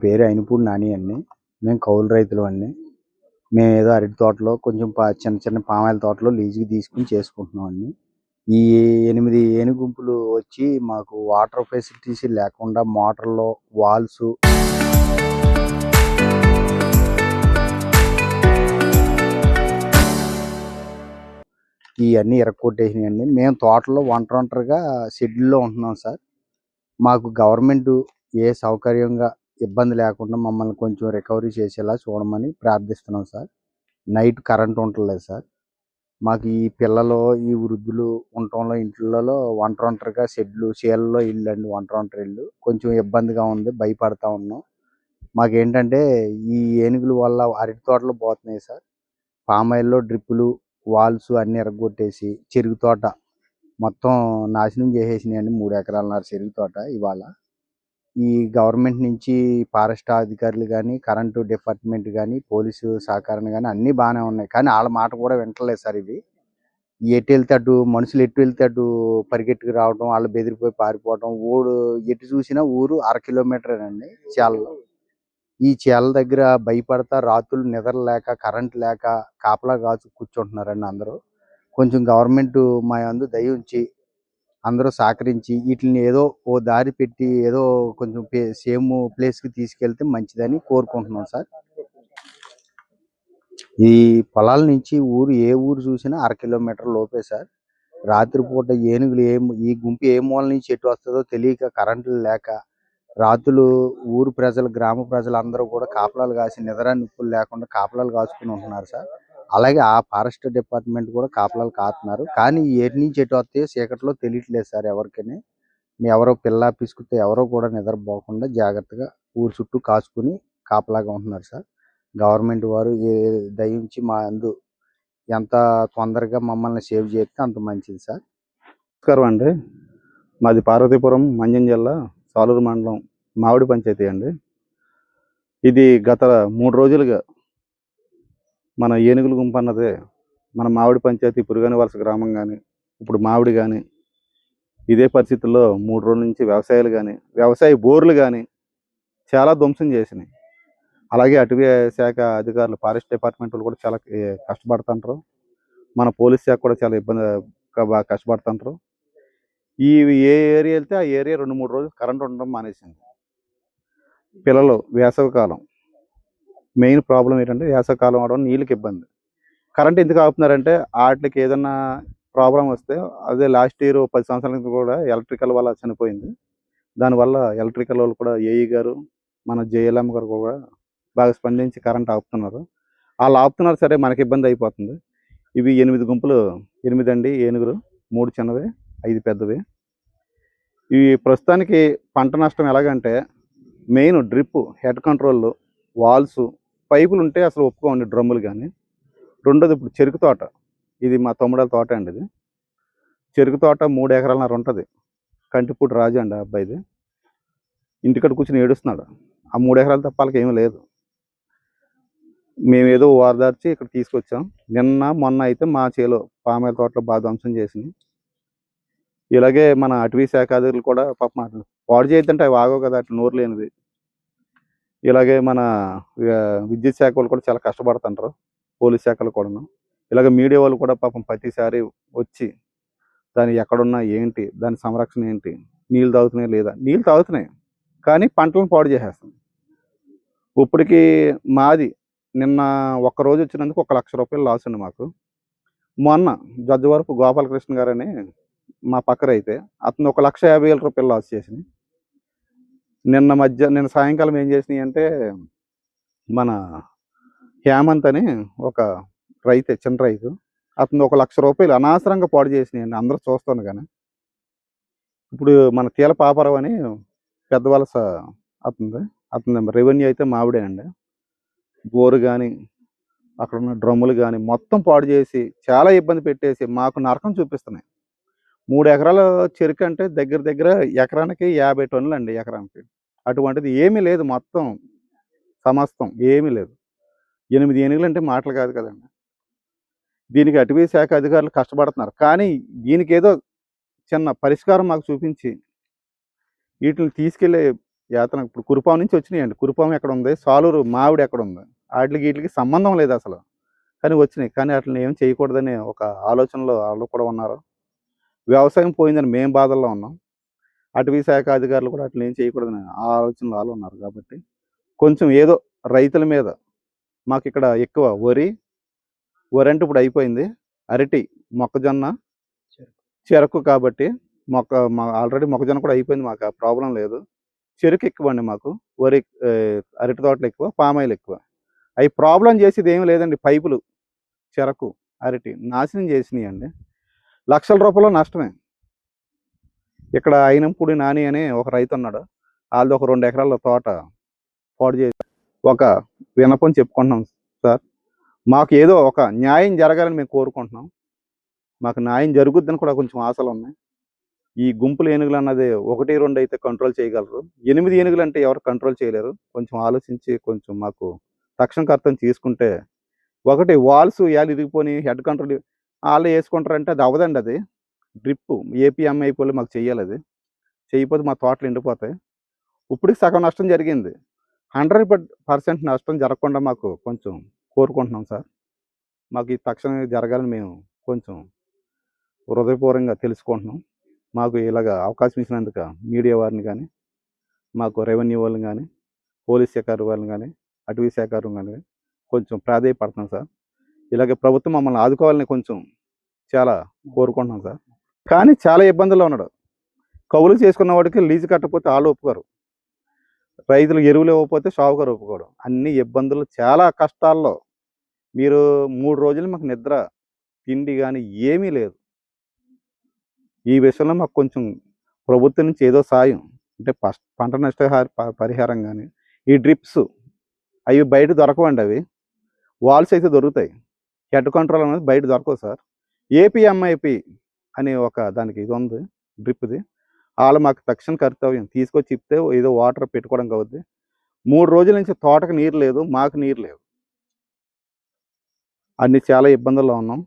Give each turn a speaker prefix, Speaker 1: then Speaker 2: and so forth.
Speaker 1: పేరు అయినపూడి నాని అండి. మేము కౌలు రైతులమండి. మేమేదో అరటి తోటలో కొంచెం చిన్న చిన్న పామాయిల్ తోటలో లీజుకి తీసుకొని చేసుకుంటున్నామండి. ఈ 8 ఏనుగు గుంపులు వచ్చి మాకు వాటర్ ఫెసిలిటీస్ లేకుండా మోటార్లు, వాల్స్ ఇవన్నీ ఇరక్కొట్టేసినాయండి. మేము తోటలో ఒంటరిగా షెడ్యూల్లో ఉంటున్నాం సార్. మాకు గవర్నమెంట్ ఏ సౌకర్యంగా ఇబ్బంది లేకుండా మమ్మల్ని కొంచెం రికవరీ చేసేలా చూడమని ప్రార్థిస్తున్నాం సార్. నైట్ కరెంట్ ఉండట్లేదు సార్. మాకు ఈ పిల్లలు, ఈ వృద్ధులు ఉండటంలో ఇంట్లలో ఒంటరిగా షెడ్లు, చీలలో ఇల్లు అండి, ఒంటరి ఇల్లు. కొంచెం ఇబ్బందిగా ఉంది, భయపడతా ఉన్నాం. మాకేంటంటే ఈ ఏనుగుల వల్ల అరటి తోటలు పోతున్నాయి సార్. పామాయిల్లో డ్రిప్పులు, వాల్స్ అన్నీ ఎరగొట్టేసి చెరుకు తోట మొత్తం నాశనం చేసేసినాయండి. 3 ఎకరాలన్నర చెరుకు తోట ఇవాళ. ఈ గవర్నమెంట్ నుంచి ఫారెస్ట్ అధికారులు కానీ, కరెంటు డిపార్ట్మెంట్ కానీ, పోలీసు సహకారం కానీ అన్నీ బాగానే ఉన్నాయి. కానీ వాళ్ళ మాట కూడా వింటలేదు సార్. ఇవి ఎటు వెళ్తే అటు మనుషులు ఎటు వెళ్తే అటు పరిగెట్టుకు రావడం, వాళ్ళు బెదిరిపోయి పారిపోవడం. ఎటు చూసినా ఊరు 1/2 కిలోమీటరేనండి చేలలో. ఈ చేల దగ్గర భయపడతా రాత్రులు నిద్ర లేక, కరెంట్ లేక కాపలా కాచు కూర్చుంటున్నారండి అందరూ. కొంచెం గవర్నమెంట్ మా యందు దయ ఉంచి అందరూ సహకరించి వీటిని ఏదో ఓ దారి పెట్టి ఏదో కొంచెం సేమ్ ప్లేస్కి తీసుకెళ్తే మంచిదని కోరుకుంటున్నాం సార్. ఈ పొలాల నుంచి ఏ ఊరు చూసినా 1/2 కిలోమీటర్ లోపే సార్. రాత్రిపూట ఏనుగులు ఈ గుంపు ఏ మూల నుంచి ఎటు వస్తుందో తెలియక, కరెంట్లు లేక రాత్రులు ఊరు ప్రజలు, గ్రామ ప్రజలు అందరూ కూడా కాపలాలు కాసి నిద్ర నిప్పులు లేకుండా కాపలాలు కాసుకుని ఉంటున్నారు సార్. అలాగే ఆ ఫారెస్ట్ డిపార్ట్మెంట్ కూడా కాపలాలు కాస్తున్నారు. కానీ ఏటి నుంచి ఎటు వస్తాయో చీకట్లో తెలియట్లేదు సార్ ఎవరికైనా. ఎవరో పిల్ల పిసుకుతే ఎవరో కూడా నిద్రపోకుండా జాగ్రత్తగా ఊరు చుట్టూ కాసుకుని కాపలాగా ఉంటున్నారు సార్. గవర్నమెంట్ వారు దయ ఉంచి మా అందు ఎంత తొందరగా మమ్మల్ని సేవ్ చేస్తే అంత మంచిది సార్.
Speaker 2: నమస్కారం అండి. మాది పార్వతీపురం, మంజం జిల్లా, సాలూరు మండలం, మామిడి పంచాయతీ అండి. ఇది గత 3 రోజులుగా మన ఏనుగుల గుంపు అన్నదే మన మామిడి పంచాయతీ పురుగని వలస గ్రామం కానీ, ఇప్పుడు మామిడి కానీ ఇదే పరిస్థితుల్లో 3 రోజుల నుంచి వ్యవసాయాలు కానీ, వ్యవసాయ బోర్లు కానీ చాలా ధ్వంసం చేసినాయి. అలాగే అటవీ శాఖ అధికారులు, ఫారెస్ట్ డిపార్ట్మెంట్ వాళ్ళు కూడా చాలా కష్టపడుతుంటారు. మన పోలీస్ శాఖ కూడా చాలా బాగా కష్టపడుతుంటారు. ఏ ఏరియా వెళ్తే ఆ ఏరియా 2-3 రోజులు కరెంట్ ఉండడం మానేసింది. పిల్లలు వేసవికాలం మెయిన్ ప్రాబ్లం ఏంటంటే వేసవికాలం అవడం, నీళ్ళకి ఇబ్బంది. కరెంట్ ఎందుకు ఆపుతున్నారంటే వాటికి ఏదన్నా ప్రాబ్లం వస్తే, అదే లాస్ట్ ఇయర్ 10 సంవత్సరాల క్రితం కూడా ఎలక్ట్రికల్ వల్ల చనిపోయింది. దానివల్ల ఎలక్ట్రికల్ వాళ్ళు కూడా ఏఈ గారు, మన జేఎల్ఎం గారు కూడా బాగా స్పందించి కరెంట్ ఆపుతున్నారు. వాళ్ళు ఆపుతున్నారు సరే, మనకి ఇబ్బంది అయిపోతుంది. ఇవి 8 గుంపులు, 8 అండి ఏనుగులు, 3 చిన్నవి, 5 పెద్దవి. ఇవి ప్రస్తుతానికి పంట నష్టం ఎలాగంటే main drip, head control, valves, పైపులు ఉంటే అసలు ఒప్పుకోండి, డ్రమ్ములు కానీ. రెండోది ఇప్పుడు చెరుకు తోట. ఇది మా తమ్ముడాల తోట అండి. ఇది చెరుకు తోట 3 ఎకరాలన్నర ఉంటుంది. కంటిపూడి రాజు అండి ఆ అబ్బాయిది. ఇంటికడ కూర్చొని ఏడుస్తున్నాడు. ఆ 3 ఎకరాలు తప్ప వాళ్ళకి ఏమీ లేదు. మేమేదో వారదార్చి ఇక్కడ తీసుకొచ్చాం. నిన్న మొన్న అయితే మా చేలో పామాయిల్ తోటలో బాగా ధ్వంసం చేసినాయి. ఇలాగే మన అటవీ శాఖ అధికారులు కూడా పాపం పాడు చేయొద్దంటే అవి ఆగవు కదా, అట్లా నోరు లేనిది. ఇలాగే మన విద్యుత్ శాఖ వాళ్ళు కూడా చాలా కష్టపడుతుంటారు, పోలీస్ శాఖలు కూడాను. ఇలాగ మీడియా వాళ్ళు కూడా పాపం ప్రతిసారి వచ్చి దాని ఎక్కడున్నా ఏంటి, దాని సంరక్షణ ఏంటి, నీళ్ళు తాగుతున్నాయి లేదా, నీళ్ళు తాగుతున్నాయి కానీ పంటలను పాడు చేసేస్తుంది. ఇప్పటికి మాది నిన్న ఒక్కరోజు వచ్చినందుకు 1 లక్ష రూపాయలు లాస్ అండి మాకు. మొన్న జడ్జివరపు గోపాలకృష్ణ గారని మా పక్కరైతే అతను 1,50,000 రూపాయలు లాస్ చేసింది. నిన్న సాయంకాలం ఏం చేసినాయి అంటే, మన హేమంత్ అని ఒక రైతే, చిన్న రైతు, అతను 1 లక్ష రూపాయలు అనవసరంగా పాడు చేసినాయండి. అందరూ చూస్తాను కానీ. ఇప్పుడు మన తీల పాపారావు అని పెద్ద వలస అతని రెవెన్యూ అయితే మామిడేనండి. బోరు కానీ, అక్కడ ఉన్న డ్రమ్ములు కానీ మొత్తం పాడు చేసి చాలా ఇబ్బంది పెట్టేసి మాకు నరకం చూపిస్తున్నాయి. 3 ఎకరాల చెరుకు అంటే దగ్గర దగ్గర ఎకరానికి 50 టన్నులు అండి ఎకరానికి. అటువంటిది ఏమీ లేదు, మొత్తం సమస్తం ఏమీ లేదు. 8 ఏనుగులు అంటే మాటలు కాదు కదండి. దీనికి అటవీ శాఖ అధికారులు కష్టపడుతున్నారు. కానీ దీనికి ఏదో చిన్న పరిష్కారం మాకు చూపించి వీటిని తీసుకెళ్ళే యాతన ఇప్పుడు కురుపాం నుంచి వచ్చినాయండి. కురుపాం ఎక్కడ ఉంది, సాలూరు మామిడి ఎక్కడ ఉంది, వాటికి వీటికి సంబంధం లేదు అసలు, కానీ వచ్చినాయి. కానీ వాటిని ఏం చేయకూడదని ఒక ఆలోచనలో వాళ్ళు కూడా ఉన్నారు. వ్యవసాయం పోయిందని మేము బాధల్లో ఉన్నాం. అటవీ శాఖ అధికారులు కూడా అట్లా ఏం చేయకూడదని ఆ ఆలోచనలో వాళ్ళు ఉన్నారు. కాబట్టి కొంచెం ఏదో రైతుల మీద మాకు ఇక్కడ ఎక్కువ వరి అంటే ఇప్పుడు అయిపోయింది, అరటి, మొక్కజొన్న, చెరకు. కాబట్టి ఆల్రెడీ మొక్కజొన్న కూడా అయిపోయింది, మాకు ఆ ప్రాబ్లం లేదు. చెరుకు ఎక్కువ అండి మాకు, వరి, అరటి తోటలు ఎక్కువ, పామాయిల్ ఎక్కువ. అవి ప్రాబ్లం చేసేది ఏమి లేదండి. పైపులు, చెరకు, అరటి నాశనం చేసినాయి అండి. లక్షల రూపాయలు నష్టమే. ఇక్కడ అయినంపూడి నాని అని ఒక రైతు ఉన్నాడు, వాళ్ళది ఒక 2 ఎకరాల తోట పాడు చేసి ఒక విన్నపం చెప్పుకుంటున్నాం సార్. మాకు ఏదో ఒక న్యాయం జరగాలని మేము కోరుకుంటున్నాం. మాకు న్యాయం జరుగుద్దని కూడా కొంచెం ఆశలు ఉన్నాయి. ఈ గుంపులు ఏనుగులు అన్నది 1, 2 అయితే కంట్రోల్ చేయగలరు, 8 ఏనుగులు అంటే ఎవరు కంట్రోల్ చేయలేరు. కొంచెం ఆలోచించి కొంచెం మాకు తక్షణ కర్తను తీసుకుంటే, ఒకటి వాల్స్ ఇరిగిపోయి హెడ్ కంట్రోల్ వాళ్ళు వేసుకుంటారంటే అది అవ్వదండి. అది డ్రిప్ ఏపీఎం అయిపోయి మాకు చెయ్యాలి. అది చేయకపోతే మా తోటలు ఎండిపోతాయి. ఇప్పటికి సగం నష్టం జరిగింది. 100% నష్టం జరగకుండా మాకు కొంచెం కోరుకుంటున్నాం సార్. మాకు ఈ తక్షణం జరగాలని మేము కొంచెం హృదయపూర్వకంగా తెలుసుకుంటున్నాం. మాకు ఇలాగ అవకాశం ఇచ్చినందుకు మీడియా వారిని కానీ, మాకు రెవెన్యూ వాళ్ళని కానీ, పోలీస్ శాఖ వాళ్ళని కానీ, అటవీ శాఖ కానీ కొంచెం ప్రాధేయపడుతున్నాం సార్. ఇలాగే ప్రభుత్వం మమ్మల్ని ఆదుకోవాలని కొంచెం చాలా కోరుకుంటున్నాం సార్. కానీ చాలా ఇబ్బందుల్లో ఉన్నాడు. కౌలు చేసుకున్న వాడికి లీజు కట్టకపోతే వాళ్ళు ఒప్పుకోరు, రైతులు ఎరువులు ఇవ్వకపోతే షావుకారు ఒప్పుకోవడం, అన్ని ఇబ్బందులు, చాలా కష్టాల్లో. మీరు 3 రోజులు మాకు నిద్ర, తిండి కానీ ఏమీ లేదు. ఈ విషయంలో మాకు కొంచెం ప్రభుత్వం నుంచి ఏదో సాయం అంటే పంట నష్ట పరిహారం కానీ, ఈ డ్రిప్స్ అవి బయట దొరకవండి. అవి వాల్స్ అయితే దొరుకుతాయి, హెడ్ కంట్రోల్ అనేది బయట దొరకవు సార్. ఏపీఎంఐపి అని ఒక దానికి ఇది ఉంది, డ్రిప్ది. వాళ్ళు మాకు తక్షణ కర్తవ్యం తీసుకొచ్చి ఇస్తే ఏదో వాటర్ పెట్టుకోవడం అవుద్ది. 3 రోజుల నుంచి తోటకు నీరు లేదు, మాకు నీరు లేదు, అన్ని చాలా ఇబ్బందుల్లో ఉన్నాం.